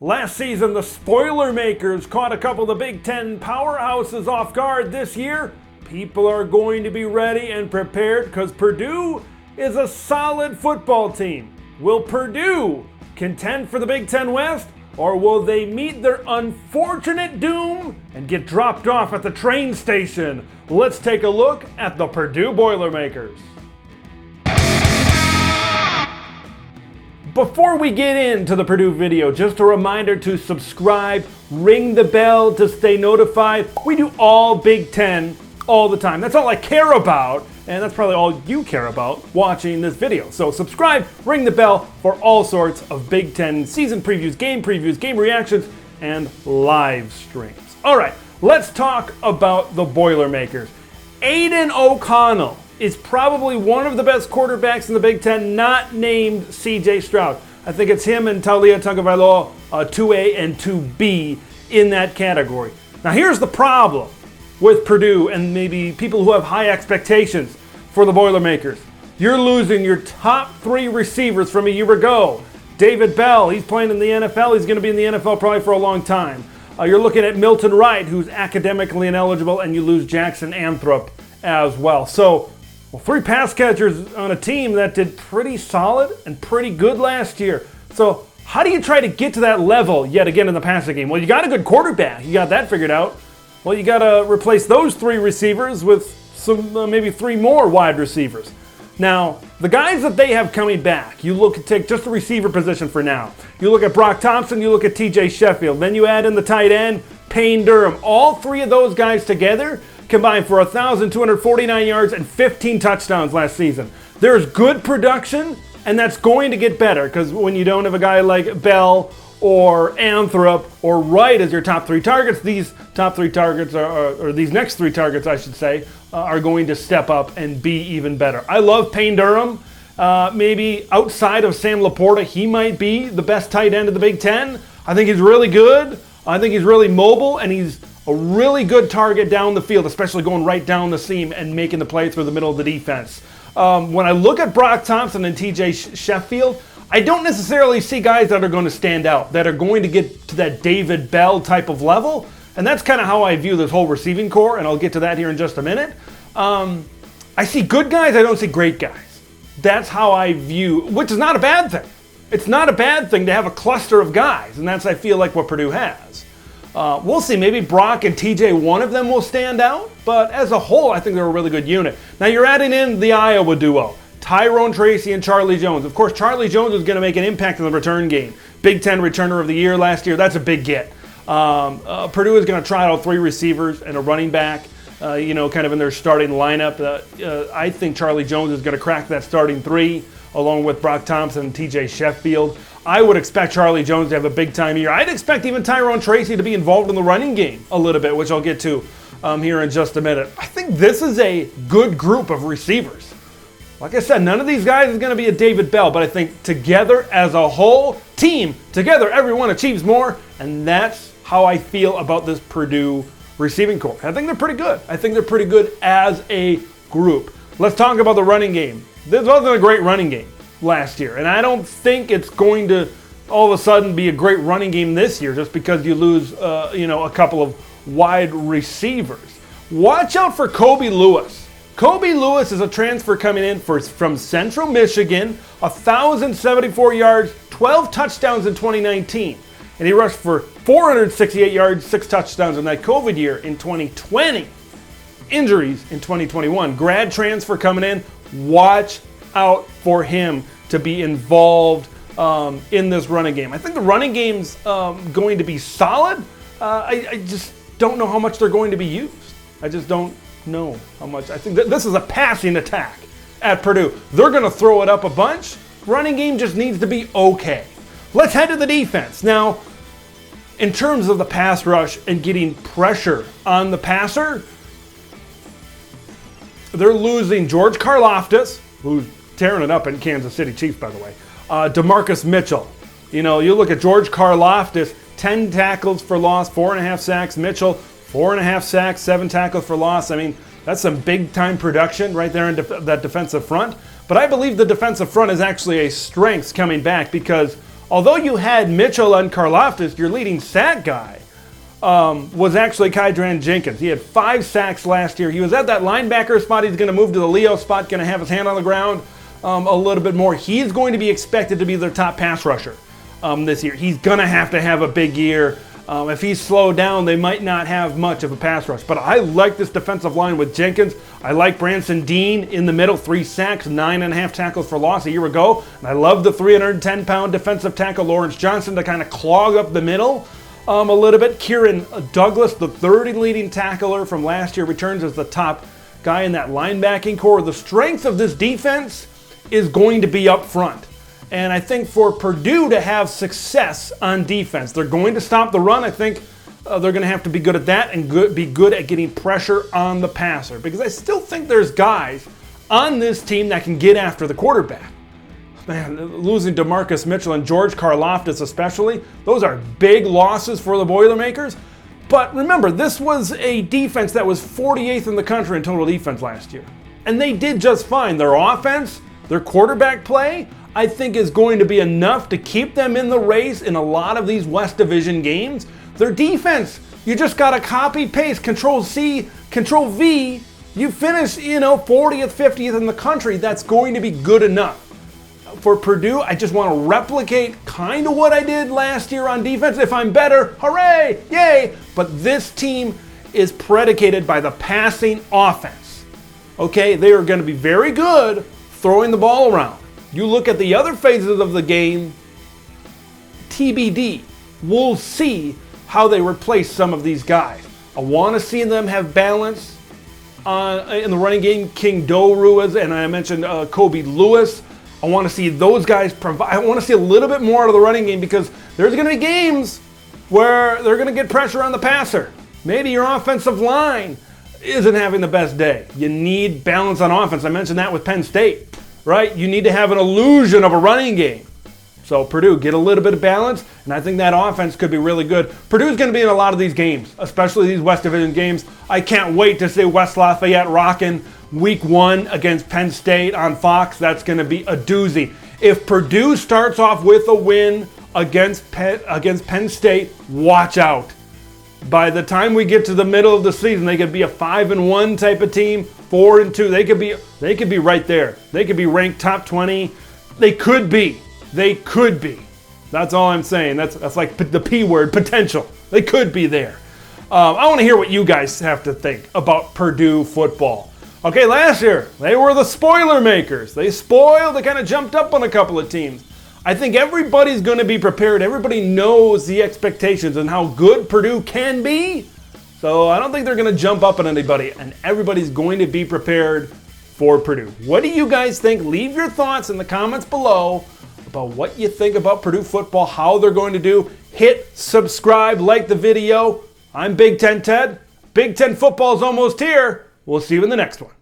Last season, the Spoilermakers caught a couple of the Big Ten powerhouses off guard. This year, people are going to be ready and prepared because Purdue is a solid football team. Will Purdue contend for the Big Ten West, or will they meet their unfortunate doom and get dropped off at the train station? Let's take a look at the Purdue Boilermakers. Before we get into the Purdue video, just a reminder to subscribe, ring the bell to stay notified. We do all Big Ten all the time. That's all I care about, and that's probably all you care about watching this video. So subscribe, ring the bell for all sorts of Big Ten season previews, game reactions, and live streams. All right, let's talk about the Boilermakers. Aidan O'Connell is probably one of the best quarterbacks in the Big Ten, not named C.J. Stroud. I think it's him and Taulia Tagovailoa, 2A and 2B in that category. Now here's the problem with Purdue and maybe people who have high expectations for the Boilermakers. You're losing your top three receivers from a year ago. David Bell, he's playing in the NFL. He's going to be in the NFL probably for a long time. You're looking at Milton Wright, who's academically ineligible, and you lose Jackson Anthrop as well. So, three pass catchers on a team that did pretty solid and pretty good last year. So how do you try to get to that level yet again in the passing game? Well, you got a good quarterback. You got that figured out. Well, you got to replace those three receivers with some maybe three more wide receivers. Now, the guys that they have coming back, you look at take just the receiver position for now. You look at Brock Thompson, you look at TJ Sheffield. Then you add in the tight end, Payne Durham. All three of those guys together combined for 1,249 yards and 15 touchdowns last season. There's good production, and that's going to get better because when you don't have a guy like Bell or Anthrop or Wright as your top three targets, these top three targets or these next three targets, I should say, are going to step up and be even better. I love Payne Durham. Maybe outside of Sam Laporta, he might be the best tight end of the Big Ten. I think he's really good. I think he's really mobile, and he's a really good target down the field, especially going right down the seam and making the play through the middle of the defense. When I look at Brock Thompson and TJ Sheffield, I don't necessarily see guys that are going to stand out, that are going to get to that David Bell type of level. And that's kind of how I view this whole receiving core, and I'll get to that here in just a minute. I see good guys, I don't see great guys. That's how I view, which is not a bad thing. It's not a bad thing to have a cluster of guys, and that's, I feel like, what Purdue has. We'll see. Maybe Brock and TJ, one of them will stand out. But as a whole, I think they're a really good unit. Now you're adding in the Iowa duo. Tyrone, Tracy, and Charlie Jones. Of course, Charlie Jones is going to make an impact in the return game. Big Ten returner of the year last year. That's a big get. Purdue is going to try out three receivers and a running back, kind of in their starting lineup. I think Charlie Jones is going to crack that starting three along with Brock Thompson and TJ Sheffield. I would expect Charlie Jones to have a big-time year. I'd expect even Tyrone Tracy to be involved in the running game a little bit, which I'll get to here in just a minute. I think this is a good group of receivers. Like I said, none of these guys is going to be a David Bell, but I think together as a whole team, together everyone achieves more, and that's how I feel about this Purdue receiving corps. I think they're pretty good. I think they're pretty good as a group. Let's talk about the running game. This wasn't a great running game last year, and I don't think it's going to all of a sudden be a great running game this year just because you lose a couple of wide receivers. Watch out for Kobe Lewis. Kobe Lewis is a transfer coming in from Central Michigan, 1,074 yards, 12 touchdowns in 2019, and he rushed for 468 yards, 6 touchdowns in that COVID year in 2020. Injuries in 2021. Grad transfer coming in. Watch out for him to be involved in this running game. I think the running game's going to be solid. I just don't know how much they're going to be used. I just don't know how much. I think this is a passing attack at Purdue. They're going to throw it up a bunch. Running game just needs to be okay. Let's head to the defense. Now, in terms of the pass rush and getting pressure on the passer, they're losing George Karlaftis, who's tearing it up in Kansas City Chiefs, by the way. DeMarcus Mitchell. You look at George Karlaftis, 10 tackles for loss, 4.5 sacks. Mitchell, 4.5 sacks, 7 tackles for loss. I mean, that's some big-time production right there in that defensive front. But I believe the defensive front is actually a strength coming back because Although you had Mitchell and Karlaftis, your leading sack guy was actually Kieran Jenkins. He had 5 sacks last year. He was at that linebacker spot. He's going to move to the Leo spot, going to have his hand on the ground a little bit more. He's going to be expected to be their top pass rusher this year. He's going to have a big year. If he's slowed down, they might not have much of a pass rush. But I like this defensive line with Jenkins. I like Branson Dean in the middle, 3 sacks, 9.5 tackles for loss a year ago. And I love the 310-pound defensive tackle Lawrence Johnson to kind of clog up the middle a little bit. Kieran Douglas, the third leading tackler from last year, returns as the top guy in that linebacking core. The strength of this defense is going to be up front. And I think for Purdue to have success on defense, they're going to stop the run. I think they're going to have to be good at that and be good at getting pressure on the passer. Because I still think there's guys on this team that can get after the quarterback. Man, losing DeMarcus Mitchell and George Karlaftis especially, those are big losses for the Boilermakers. But remember, this was a defense that was 48th in the country in total defense last year. And they did just fine. Their offense, their quarterback play, I think is going to be enough to keep them in the race in a lot of these West Division games. Their defense, you just got to copy, paste, Control-C, Control-V. You finish, 40th, 50th in the country. That's going to be good enough. For Purdue, I just want to replicate kind of what I did last year on defense. If I'm better, hooray, yay. But this team is predicated by the passing offense. Okay, they are going to be very good throwing the ball around. You look at the other phases of the game, TBD. We'll see how they replace some of these guys. I want to see them have balance in the running game. King Doru, and I mentioned Kobe Lewis. I want to see those guys provide. I want to see a little bit more out of the running game because there's going to be games where they're going to get pressure on the passer. Maybe your offensive line isn't having the best day. You need balance on offense. I mentioned that with Penn State. Right? You need to have an illusion of a running game. So Purdue, get a little bit of balance, and I think that offense could be really good. Purdue's going to be in a lot of these games, especially these West Division games. I can't wait to see West Lafayette rocking week 1 against Penn State on Fox. That's going to be a doozy. If Purdue starts off with a win against Penn State, watch out. By the time we get to the middle of the season, they could be a 5-1 type of team, 4-2. They could be right there. They could be ranked top 20. They could be. That's all I'm saying. That's like the P word, potential. They could be there. I want to hear what you guys have to think about Purdue football. Okay, last year they were the Spoilermakers. They kind of jumped up on a couple of teams. I think everybody's going to be prepared. Everybody knows the expectations and how good Purdue can be. So I don't think they're going to jump up on anybody, and everybody's going to be prepared for Purdue. What do you guys think? Leave your thoughts in the comments below about what you think about Purdue football, how they're going to do. Hit subscribe, like the video. I'm Big Ten Ted. Big Ten football is almost here. We'll see you in the next one.